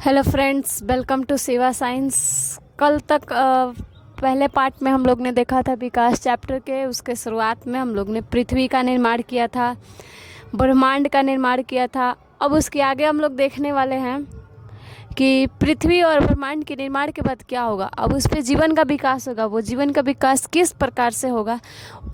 Hello friends, welcome to सेवा science. कल तक पहले पार्ट में हम लोग ने देखा था विकास चैप्टर के। उसके शुरुआत में हम लोग ने पृथ्वी का निर्माण किया था, ब्रह्मांड का निर्माण किया था। अब उसके आगे हम लोग देखने वाले हैं कि पृथ्वी और ब्रह्मांड के निर्माण के बाद क्या होगा। अब उस पर जीवन का विकास होगा। वो जीवन का विकास किस प्रकार से होगा,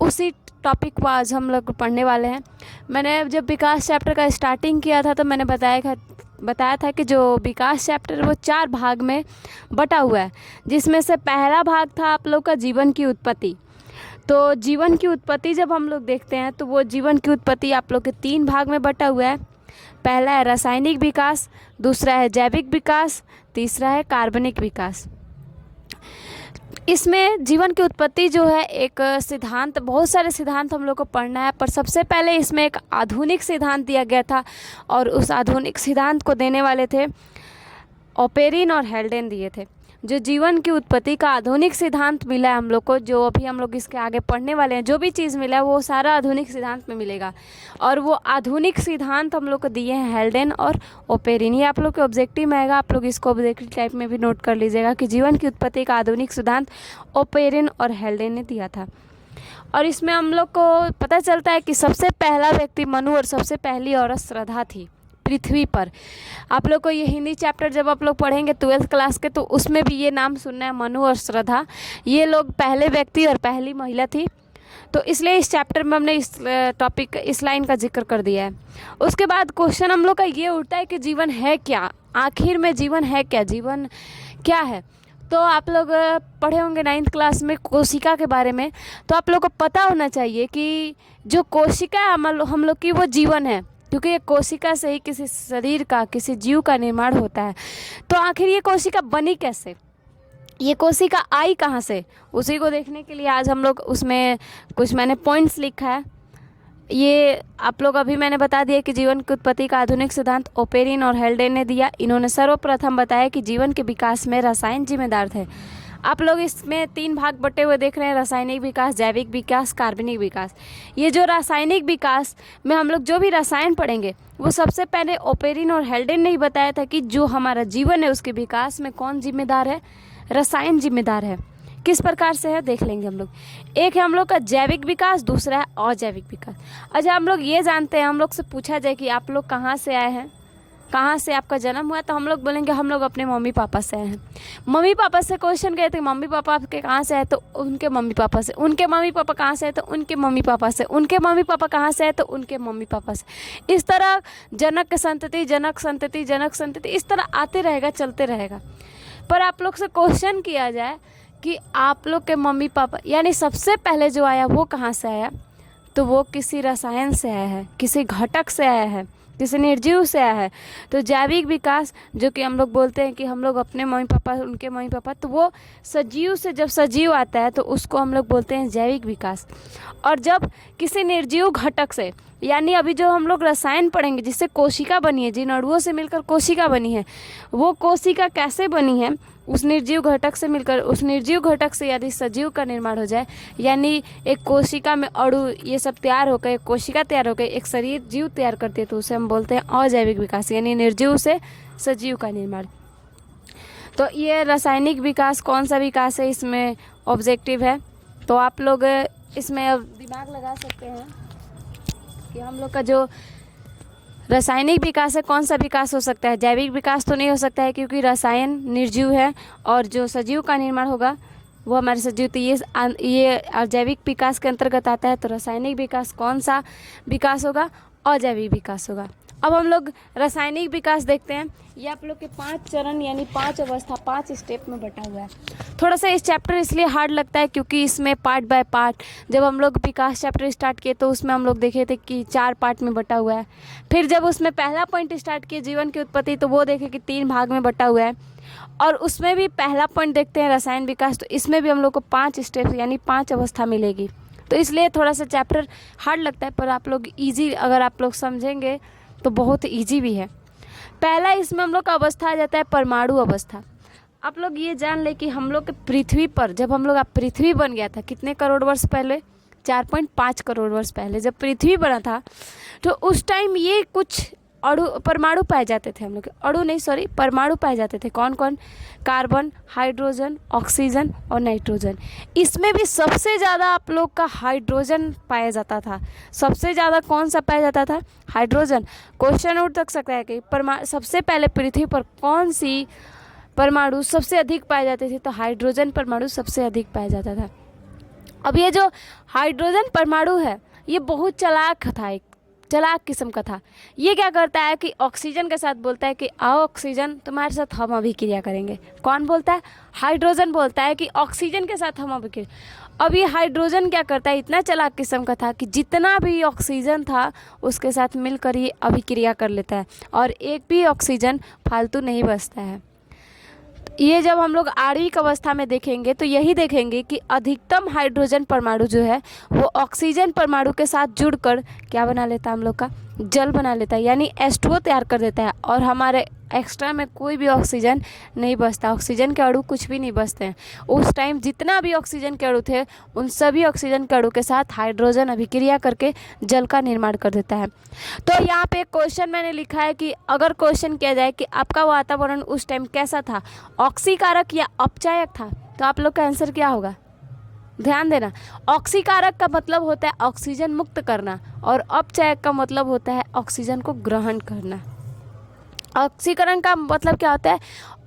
उसी टॉपिक को आज हम लोग पढ़ने वाले हैं। मैंने जब विकास चैप्टर का स्टार्टिंग किया था तो मैंने बताया था कि जो विकास चैप्टर वो 4 भाग में बटा हुआ है, जिसमें से पहला भाग था आप लोग का जीवन की उत्पत्ति। तो जीवन की उत्पत्ति जब हम लोग देखते हैं तो वो जीवन की उत्पत्ति आप लोग के 3 भाग में बटा हुआ है। पहला है रासायनिक विकास, दूसरा है जैविक विकास, तीसरा है कार्बनिक विकास। इसमें जीवन की उत्पत्ति जो है एक सिद्धांत, बहुत सारे सिद्धांत हम लोग को पढ़ना है, पर सबसे पहले इसमें एक आधुनिक सिद्धांत दिया गया था और उस आधुनिक सिद्धांत को देने वाले थे ओपेरिन और हेल्डेन दिए थे। जो जीवन की उत्पत्ति का आधुनिक सिद्धांत मिला है हम लोग को, जो अभी हम लोग इसके आगे पढ़ने वाले हैं, जो भी चीज़ मिला है वो सारा आधुनिक सिद्धांत में मिलेगा। और वो आधुनिक सिद्धांत हम लोग को दिए हैं हेल्डेन और ओपेरिन। ये आप लोग के ऑब्जेक्टिव में आएगा, आप लोग इसको ऑब्जेक्टिव टाइप में भी नोट कर लीजिएगा कि जीवन की उत्पत्ति का आधुनिक सिद्धांत ओपेरिन और हेल्डेन ने दिया था। और इसमें हम लोग को पता चलता है कि सबसे पहला व्यक्ति मनु और सबसे पहली औरत श्रद्धा थी पृथ्वी पर। आप लोग को ये हिंदी चैप्टर जब आप लोग पढ़ेंगे 12th क्लास के, तो उसमें भी ये नाम सुनना है, मनु और श्रद्धा। ये लोग पहले व्यक्ति और पहली महिला थी। तो इसलिए इस चैप्टर में हमने इस टॉपिक, इस लाइन का जिक्र कर दिया है। उसके बाद क्वेश्चन हम लोग का ये उठता है कि जीवन है क्या, आखिर में जीवन है क्या, जीवन क्या है। तो आप लोग पढ़े होंगे 9th क्लास में कोशिका के बारे में, तो आप लोग को पता होना चाहिए कि जो कोशिका है हम लोग की वो जीवन है, क्योंकि ये कोशिका से ही किसी शरीर का, किसी जीव का निर्माण होता है। तो आखिर ये कोशिका बनी कैसे, ये कोशिका आई कहाँ से, उसी को देखने के लिए आज हम लोग उसमें कुछ मैंने पॉइंट्स लिखा है। ये आप लोग अभी मैंने बता दिया कि जीवन की उत्पत्ति का आधुनिक सिद्धांत ओपेरिन और हेल्डेन ने दिया। इन्होंने सर्वप्रथम बताया कि जीवन के विकास में रसायन जिम्मेदार थे। आप लोग इसमें 3 भाग बटे हुए देख रहे हैं, रासायनिक विकास, जैविक विकास, कार्बनिक विकास। ये जो रासायनिक विकास में हम लोग जो भी रसायन पढ़ेंगे वो सबसे पहले ओपेरिन और हेल्डेन ने ही बताया था कि जो हमारा जीवन है उसके विकास में कौन जिम्मेदार है, रसायन जिम्मेदार है। किस प्रकार से है देख लेंगे हम लोग। एक है हम लोग का जैविक विकास, दूसरा है अजैविक विकास। अच्छा, हम लोग ये जानते हैं, हम लोग से पूछा जाए कि आप लोग कहाँ से आए हैं, कहाँ से आपका जन्म हुआ, तो हम लोग बोलेंगे हम लोग अपने मम्मी पापा से आए हैं। मम्मी पापा से क्वेश्चन गए थे, मम्मी पापा आपके कहाँ से आए, तो उनके मम्मी पापा से। उनके मम्मी पापा कहाँ से आए, तो उनके मम्मी पापा से। उनके मम्मी पापा कहाँ से आए, तो उनके मम्मी पापा से। इस तरह जनक के संतति, जनक संतति, जनक संतति, इस तरह आते रहेगा, चलते रहेगा। पर आप लोग से क्वेश्चन किया जाए कि आप लोग के मम्मी पापा यानी सबसे पहले जो आया वो कहाँ से आया, तो वो किसी रसायन से आया है, किसी घटक से आया है, किसी निर्जीव से आया है। तो जैविक विकास, जो कि हम लोग बोलते हैं कि हम लोग अपने मम्मी पापा, उनके मम्मी पापा, तो वो सजीव से जब सजीव आता है तो उसको हम लोग बोलते हैं जैविक विकास। और जब किसी निर्जीव घटक से, यानी अभी जो हम लोग रसायन पढ़ेंगे जिससे कोशिका बनी है, जिन अणुओं से मिलकर कोशिका बनी है, वो कोशिका कैसे बनी है, उस निर्जीव घटक से मिलकर, उस निर्जीव घटक से यदि सजीव का निर्माण हो जाए, यानी एक कोशिका में अणु ये सब तैयार होकर, एक कोशिका तैयार होकर एक शरीर जीव तैयार करती है, तो उसे हम बोलते हैं अजैविक विकास, यानी निर्जीव से सजीव का निर्माण। तो ये रासायनिक विकास कौन सा विकास है, इसमें ऑब्जेक्टिव है। तो आप लोग इसमें अब दिमाग लगा सकते हैं कि हम लोग का जो रासायनिक विकास है कौन सा विकास हो सकता है। जैविक विकास तो नहीं हो सकता है क्योंकि रसायन निर्जीव है, और जो सजीव का निर्माण होगा वो हमारे सजीव, तो ये जैविक विकास के अंतर्गत आता है। तो रासायनिक विकास कौन सा विकास होगा, अजैविक विकास होगा। अब हम लोग रासायनिक विकास देखते हैं। ये आप लोग के 5 चरण यानी 5 अवस्था, 5 स्टेप में बटा हुआ है। थोड़ा सा इस चैप्टर इसलिए हार्ड लगता है क्योंकि इसमें पार्ट बाय पार्ट, जब हम लोग विकास चैप्टर स्टार्ट किए तो उसमें हम लोग देखे थे कि 4 पार्ट में बटा हुआ है। फिर जब उसमें पहला पॉइंट स्टार्ट किए जीवन की उत्पत्ति, तो वो देखे कि 3 भाग में बटा हुआ है, और उसमें भी पहला पॉइंट देखते हैं रसायन विकास, तो इसमें भी हम लोग को 5 स्टेप यानी 5 अवस्था मिलेगी। तो इसलिए थोड़ा सा चैप्टर हार्ड लगता है, पर आप लोग ईजी, अगर आप लोग समझेंगे तो बहुत इजी भी है। पहला इसमें हम लोग का अवस्था आ जाता है परमाणु अवस्था। आप लोग ये जान ले कि हम लोग के पृथ्वी पर, जब हम लोग पृथ्वी बन गया था कितने करोड़ वर्ष पहले, 4.5 करोड़ वर्ष पहले जब पृथ्वी बना था, तो उस टाइम ये कुछ परमाणु पाए जाते थे हम लोग के, अणु नहीं सॉरी परमाणु पाए जाते थे। कौन कौन? कार्बन, हाइड्रोजन, ऑक्सीजन और नाइट्रोजन। इसमें भी सबसे ज़्यादा आप लोग का हाइड्रोजन पाया जाता था। सबसे ज़्यादा कौन सा पाया जाता था? हाइड्रोजन। क्वेश्चन उठ तक सकता है कि सबसे पहले पृथ्वी पर कौन सी परमाणु सबसे अधिक पाए जाते थे? तो हाइड्रोजन परमाणु सबसे अधिक पाया जाता था। अब ये जो हाइड्रोजन परमाणु है ये बहुत चालाक था, एक चालाक किस्म का था। ये क्या करता है कि ऑक्सीजन के साथ बोलता है कि आओ ऑक्सीजन तुम्हारे साथ हम अभिक्रिया करेंगे। कौन बोलता है? हाइड्रोजन बोलता है कि ऑक्सीजन के साथ हम अभिक्रिया। अब ये हाइड्रोजन क्या करता है? इतना चालाक किस्म का था कि जितना भी ऑक्सीजन था उसके साथ मिलकर ये अभिक्रिया कर लेता है और एक भी ऑक्सीजन फालतू नहीं बचता है। ये जब हम लोग आणविक अवस्था में देखेंगे तो यही देखेंगे कि अधिकतम हाइड्रोजन परमाणु जो है वो ऑक्सीजन परमाणु के साथ जुड़कर क्या बना लेता है? हम लोग का जल बना लेता है, यानी H2O तैयार कर देता है और हमारे एक्स्ट्रा में कोई भी ऑक्सीजन नहीं बचता। ऑक्सीजन के अणु कुछ भी नहीं बचते हैं। उस टाइम जितना भी ऑक्सीजन के अणु थे उन सभी ऑक्सीजन के अणु के साथ हाइड्रोजन अभिक्रिया करके जल का निर्माण कर देता है। तो यहाँ पे क्वेश्चन मैंने लिखा है कि अगर क्वेश्चन किया जाए कि आपका वातावरण उस टाइम कैसा था, ऑक्सीकारक या अपचायक था, तो आप लोग का आंसर क्या होगा? ध्यान देना, ऑक्सीकारक का मतलब होता है ऑक्सीजन मुक्त करना और अपचायक का मतलब होता है ऑक्सीजन को ग्रहण करना। ऑक्सीकरण का मतलब क्या होता है?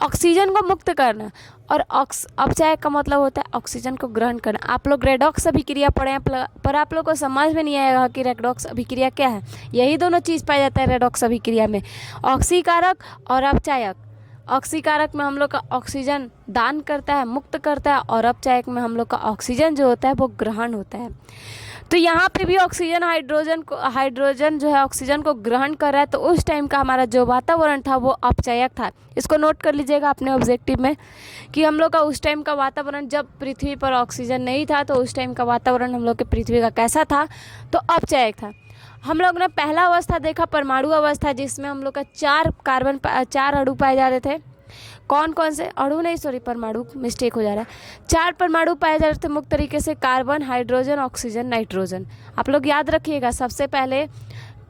ऑक्सीजन को मुक्त करना और अपचायक का मतलब होता है ऑक्सीजन को ग्रहण करना। आप लोग रेडॉक्स अभिक्रिया पढ़े हैं पर आप लोग को समझ में नहीं आएगा कि रेडॉक्स अभिक्रिया क्या है। यही दोनों चीज़ पाया जाता है रेडॉक्स अभिक्रिया में, ऑक्सीकारक और अपचायक। ऑक्सीकारक में हम लोग का ऑक्सीजन दान करता है, मुक्त करता है, और अपचायक में हम लोग का ऑक्सीजन जो होता है वो ग्रहण होता है। तो यहाँ पे भी हाइड्रोजन जो है ऑक्सीजन को ग्रहण कर रहा है। तो उस टाइम का हमारा जो वातावरण था वो अपचायक था। इसको नोट कर लीजिएगा अपने ऑब्जेक्टिव में कि हम लोग का उस टाइम का वातावरण, जब पृथ्वी पर ऑक्सीजन नहीं था तो उस टाइम का वातावरण हम लोग के पृथ्वी का कैसा था? तो अपचायक था। हम लोग ने पहला अवस्था देखा परमाणु अवस्था, जिसमें हम लोग का 4 अणु पाए जा रहे थे। कौन कौन से अणु? नहीं सॉरी परमाणु, मिस्टेक हो जा रहा है। 4 परमाणु पाए जा रहे थे मुक्त तरीके से, कार्बन, हाइड्रोजन, ऑक्सीजन, नाइट्रोजन। आप लोग याद रखिएगा सबसे पहले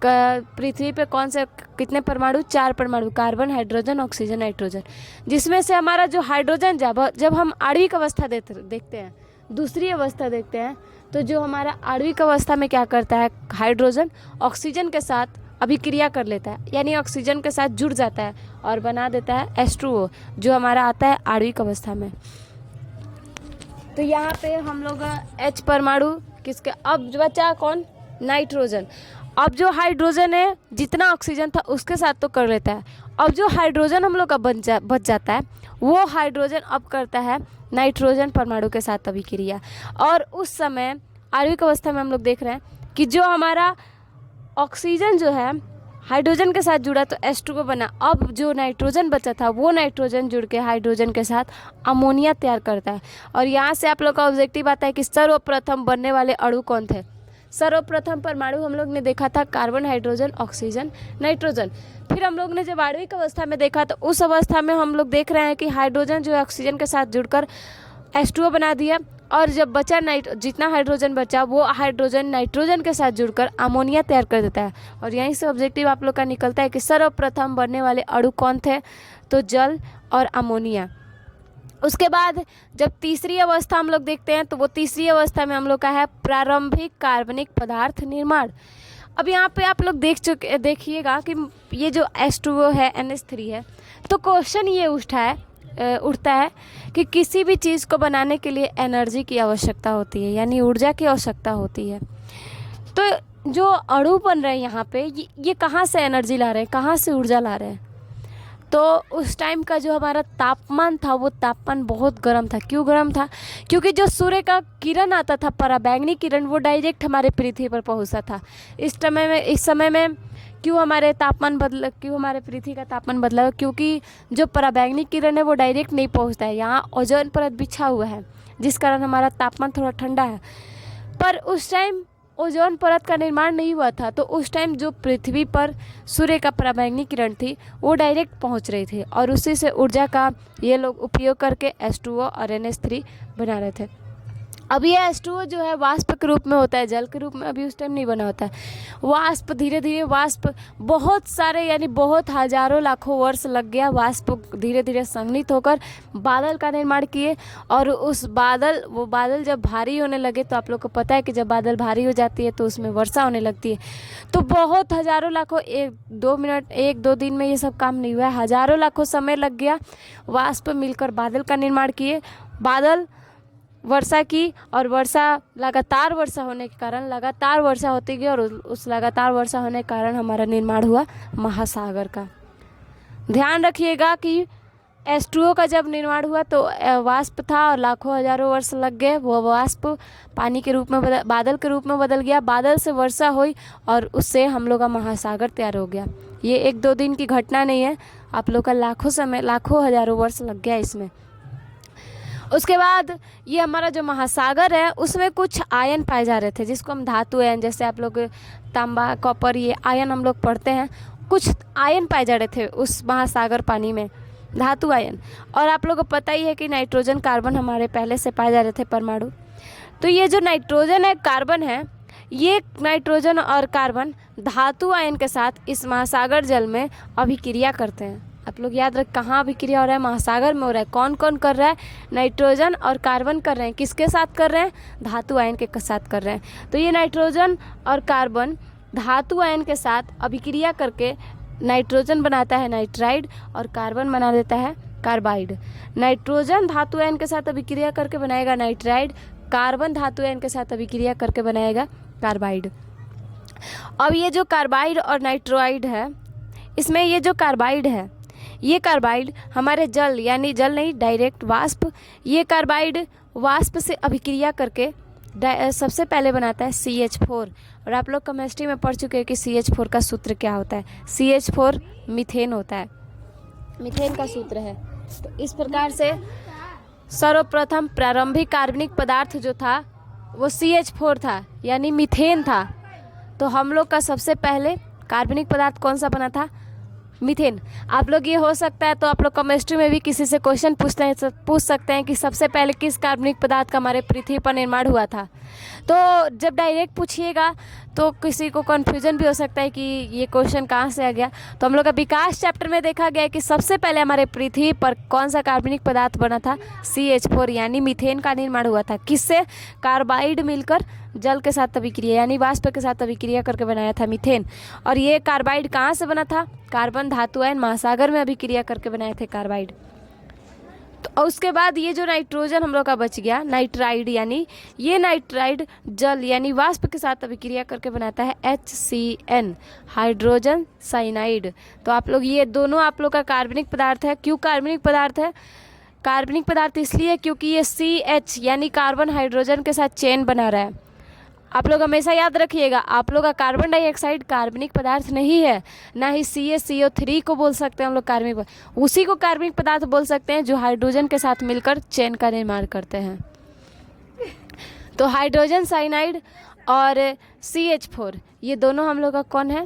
पृथ्वी पे कौन से कितने परमाणु? 4 परमाणु, कार्बन, हाइड्रोजन, ऑक्सीजन, नाइट्रोजन। जिसमें से हमारा जो हाइड्रोजन जब हम आणविक अवस्था देखते हैं, दूसरी अवस्था देखते हैं, तो जो हमारा आणविक अवस्था में क्या करता है? हाइड्रोजन ऑक्सीजन के साथ अभिक्रिया कर लेता है, यानी ऑक्सीजन के साथ जुड़ जाता है और बना देता है H2O, जो हमारा आता है आणविक अवस्था में। तो यहाँ पे हम लोग H परमाणु किसके? अब बचा कौन? नाइट्रोजन। अब जो हाइड्रोजन है जितना ऑक्सीजन था उसके साथ तो कर लेता है, अब जो हाइड्रोजन हम लोग का बच जाता है वो हाइड्रोजन अब करता है नाइट्रोजन परमाणु के साथ अभिक्रिया। और उस समय आणविक अवस्था में हम लोग देख रहे हैं कि जो हमारा ऑक्सीजन जो है हाइड्रोजन के साथ जुड़ा तो H2O बना। अब जो नाइट्रोजन बचा था वो नाइट्रोजन जुड़ के हाइड्रोजन के साथ अमोनिया तैयार करता है। और यहाँ से आप लोग का ऑब्जेक्टिव आता है कि सर्वप्रथम बनने वाले अणु कौन थे? सर्वप्रथम परमाणु हम लोग ने देखा था कार्बन, हाइड्रोजन, ऑक्सीजन, नाइट्रोजन। फिर हम लोग ने जब आणविक अवस्था में देखा तो उस अवस्था में हम लोग देख रहे हैं कि हाइड्रोजन जो है ऑक्सीजन के साथ जुड़कर H2O बना दिया, और जब बचा जितना हाइड्रोजन बचा वो हाइड्रोजन नाइट्रोजन के साथ जुड़कर अमोनिया तैयार कर देता है। और यहीं से ऑब्जेक्टिव आप लोग का निकलता है कि सर्वप्रथम बनने वाले अणु कौन थे? तो जल और अमोनिया। उसके बाद जब तीसरी अवस्था हम लोग देखते हैं तो वो तीसरी अवस्था में हम लोग का है प्रारंभिक कार्बनिक पदार्थ निर्माण। अब यहाँ पे आप लोग देखिएगा कि ये जो H2O है NH3 है, तो क्वेश्चन ये उठता है कि किसी भी चीज़ को बनाने के लिए एनर्जी की आवश्यकता होती है, यानी ऊर्जा की आवश्यकता होती है। तो जो अणु बन रहे हैं यहाँ पे ये कहाँ से एनर्जी ला रहे हैं, कहाँ से ऊर्जा ला रहे हैं? तो उस टाइम का जो हमारा तापमान था वो तापमान बहुत गर्म था। क्यों गर्म था? क्योंकि जो सूर्य का किरण आता था, पराबैंगनी किरण, वो डायरेक्ट हमारे पृथ्वी पर पहुँचता था। इस समय में क्यों हमारे पृथ्वी का तापमान बदला? क्योंकि जो पराबैंगनी किरण है वो डायरेक्ट नहीं पहुंचता है, यहाँ ओजोन परत बिछा हुआ है जिस कारण हमारा तापमान थोड़ा ठंडा है। पर उस टाइम ओजोन परत का निर्माण नहीं हुआ था, तो उस टाइम जो पृथ्वी पर सूर्य का पराबैंगनी किरण थी वो डायरेक्ट पहुंच रही थी और उसी से ऊर्जा का ये लोग उपयोग करके H2O और NH3 बना रहे थे। अब ये H2O जो है वाष्प के रूप में होता है, जल के रूप में अभी उस टाइम नहीं बना होता है। वाष्प धीरे धीरे वाष्प बहुत सारे यानी बहुत हजारों लाखों वर्ष लग गया, वाष्प धीरे धीरे संघनित होकर बादल का निर्माण किए। और उस वो बादल जब भारी होने लगे, तो आप लोग को पता है कि जब बादल भारी हो जाती है तो उसमें वर्षा होने लगती है। तो बहुत हजारों लाखों, 1-2 मिनट 1-2 दिन में ये सब काम नहीं हुआ, हजारों लाखों समय लग गया। वाष्प मिलकर बादल का निर्माण किए, बादल वर्षा की, और वर्षा लगातार वर्षा होने के कारण लगातार वर्षा होती गई, और उस लगातार वर्षा होने के कारण हमारा निर्माण हुआ महासागर का। ध्यान रखिएगा कि H2O का जब निर्माण हुआ तो वाष्प था और लाखों हजारों वर्ष लग गए, वो वाष्प पानी के रूप में बादल के रूप में बदल गया, बादल से वर्षा हुई और उससे हम लोग का महासागर तैयार हो गया। ये 1-2 दिन की घटना नहीं है, आप लोग का लाखों हजारों वर्ष लग गया इसमें। उसके बाद ये हमारा जो महासागर है उसमें कुछ आयन पाए जा रहे थे, जिसको हम धातु आयन, जैसे आप लोग तांबा कॉपर ये आयन हम लोग पढ़ते हैं, कुछ आयन पाए जा रहे थे उस महासागर पानी में, धातु आयन। और आप लोगों को पता ही है कि नाइट्रोजन कार्बन हमारे पहले से पाए जा रहे थे परमाणु। तो ये जो नाइट्रोजन है कार्बन है, ये नाइट्रोजन और कार्बन धातु आयन के साथ इस महासागर जल में अभिक्रिया करते हैं। आप लोग याद रख, कहाँ अभिक्रिया हो रहा है? महासागर में हो रहा है। कौन कौन कर रहा है? नाइट्रोजन और कार्बन कर रहे हैं। किसके साथ कर रहे हैं? धातु आयन के साथ कर रहे हैं। तो ये नाइट्रोजन और कार्बन धातु आयन के साथ अभिक्रिया करके नाइट्रोजन बनाता है नाइट्राइड, और कार्बन बना देता है कार्बाइड। नाइट्रोजन धातु आयन के साथ अभिक्रिया करके बनाएगा नाइट्राइड, कार्बन धातु आयन के साथ अभिक्रिया करके बनाएगा कार्बाइड। अब ये जो कार्बाइड और नाइट्राइड है, इसमें ये जो कार्बाइड है, ये कार्बाइड हमारे जल यानी जल नहीं डायरेक्ट वाष्प, ये कार्बाइड वाष्प से अभिक्रिया करके सबसे पहले बनाता है CH4। और आप लोग केमिस्ट्री में पढ़ चुके हैं कि CH4 का सूत्र क्या होता है। CH4 मीथेन होता है, मीथेन का सूत्र है। तो इस प्रकार से सर्वप्रथम प्रारंभिक कार्बनिक पदार्थ जो था वो CH4 था, यानी मीथेन था। तो हम लोग का सबसे पहले कार्बनिक पदार्थ कौन सा बना था? मीथेन। आप लोग ये हो सकता है तो आप लोग केमिस्ट्री में भी किसी से क्वेश्चन पूछ सकते हैं कि सबसे पहले किस कार्बनिक पदार्थ का हमारे पृथ्वी पर निर्माण हुआ था। तो जब डायरेक्ट पूछिएगा तो किसी को कन्फ्यूजन भी हो सकता है कि ये क्वेश्चन कहाँ से आ गया। तो हम लोग का विकास चैप्टर में देखा गया कि सबसे पहले हमारे पृथ्वी पर कौन सा कार्बनिक पदार्थ बना था? CH4 यानी मीथेन का निर्माण हुआ था। किससे? कार्बाइड मिलकर जल के साथ अभिक्रिया यानी वाष्प के साथ अभिक्रिया करके बनाया था मीथेन। और ये कार्बाइड कहाँ से बना था? कार्बन धातु आयन महासागर में अभिक्रिया करके बनाए थे कार्बाइड। तो उसके बाद ये जो नाइट्रोजन हम लोग का बच गया नाइट्राइड, यानी ये नाइट्राइड जल यानी वाष्प के साथ अभिक्रिया करके बनाता है HCN हाइड्रोजन साइनाइड। तो आप लोग ये दोनों आप लोग का कार्बनिक पदार्थ है। क्यों कार्बनिक पदार्थ है? कार्बनिक पदार्थ इसलिए क्योंकि ये CH यानी कार्बन हाइड्रोजन के साथ चेन बना रहा है। आप लोग हमेशा याद रखिएगा, आप लोग का कार्बन डाइऑक्साइड कार्बनिक पदार्थ नहीं है, ना ही CaCO3 को बोल सकते हैं हम लोग कार्बनिक, उसी को कार्बनिक पदार्थ बोल सकते हैं जो हाइड्रोजन के साथ मिलकर चेन का निर्माण करते हैं। तो हाइड्रोजन साइनाइड और CH4 ये दोनों हम लोग का कौन है?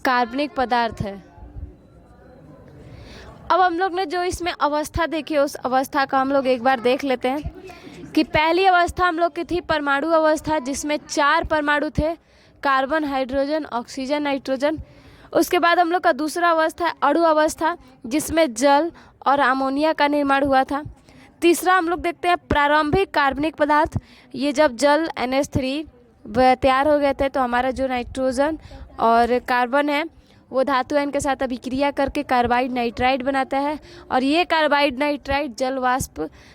कार्बनिक पदार्थ है। अब हम लोग ने जो इसमें अवस्था देखी उस अवस्था का हम लोग एक बार देख लेते हैं कि पहली अवस्था हम लोग की थी परमाणु अवस्था, जिसमें 4 परमाणु थे, कार्बन हाइड्रोजन ऑक्सीजन नाइट्रोजन। उसके बाद हम लोग का दूसरा अवस्था है अणु अवस्था, जिसमें जल और अमोनिया का निर्माण हुआ था। तीसरा हम लोग देखते हैं प्रारंभिक कार्बनिक पदार्थ, ये जब जल NH3 तैयार हो गए थे तो हमारा जो नाइट्रोजन और कार्बन है वो धातु आयन के साथ अभिक्रिया करके कार्बाइड नाइट्राइड बनाता है। और ये कार्बाइड नाइट्राइड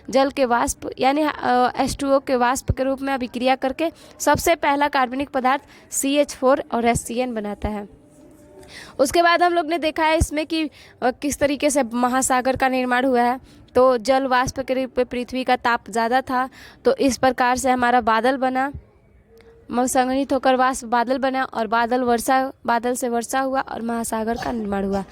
जल के वाष्प यानी H2O के वाष्प के रूप में अभिक्रिया करके सबसे पहला कार्बनिक पदार्थ CH4 और HCN बनाता है। उसके बाद हम लोग ने देखा है इसमें कि किस तरीके से महासागर का निर्माण हुआ है। तो जल वाष्प के रूप में पृथ्वी का ताप ज़्यादा था, तो इस प्रकार से हमारा बादल बना, संघनित होकर वाष्प बादल बना, और बादल से वर्षा हुआ और महासागर का निर्माण हुआ।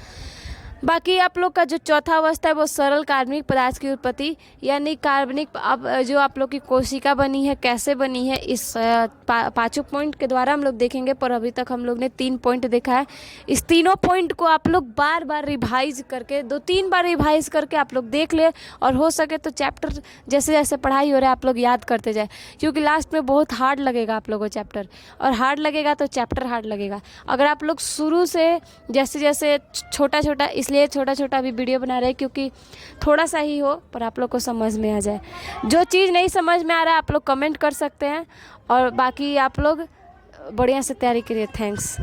बाकी आप लोग का जो चौथा अवस्था है वो सरल कार्बनिक पदार्थ की उत्पत्ति, यानी कार्बनिक अब जो आप लोग की कोशिका बनी है कैसे बनी है, इस पांचों पॉइंट के द्वारा हम लोग देखेंगे। पर अभी तक हम लोग ने 3 पॉइंट देखा है। इस तीनों पॉइंट को आप लोग बार बार रिवाइज करके 2-3 बार रिवाइज करके आप लोग देख ले, और हो सके तो चैप्टर जैसे जैसे पढ़ाई हो रहा है आप लोग याद करते जाए, क्योंकि लास्ट में बहुत हार्ड लगेगा आप लोगों को चैप्टर, और हार्ड लगेगा तो चैप्टर हार्ड लगेगा। अगर आप लोग शुरू से जैसे जैसे छोटा छोटा, इसलिए छोटा छोटा अभी वीडियो बना रहे हैं क्योंकि थोड़ा सा ही हो पर आप लोग को समझ में आ जाए। जो चीज़ नहीं समझ में आ रहा है आप लोग कमेंट कर सकते हैं, और बाकी आप लोग बढ़िया से तैयारी करिए। थैंक्स।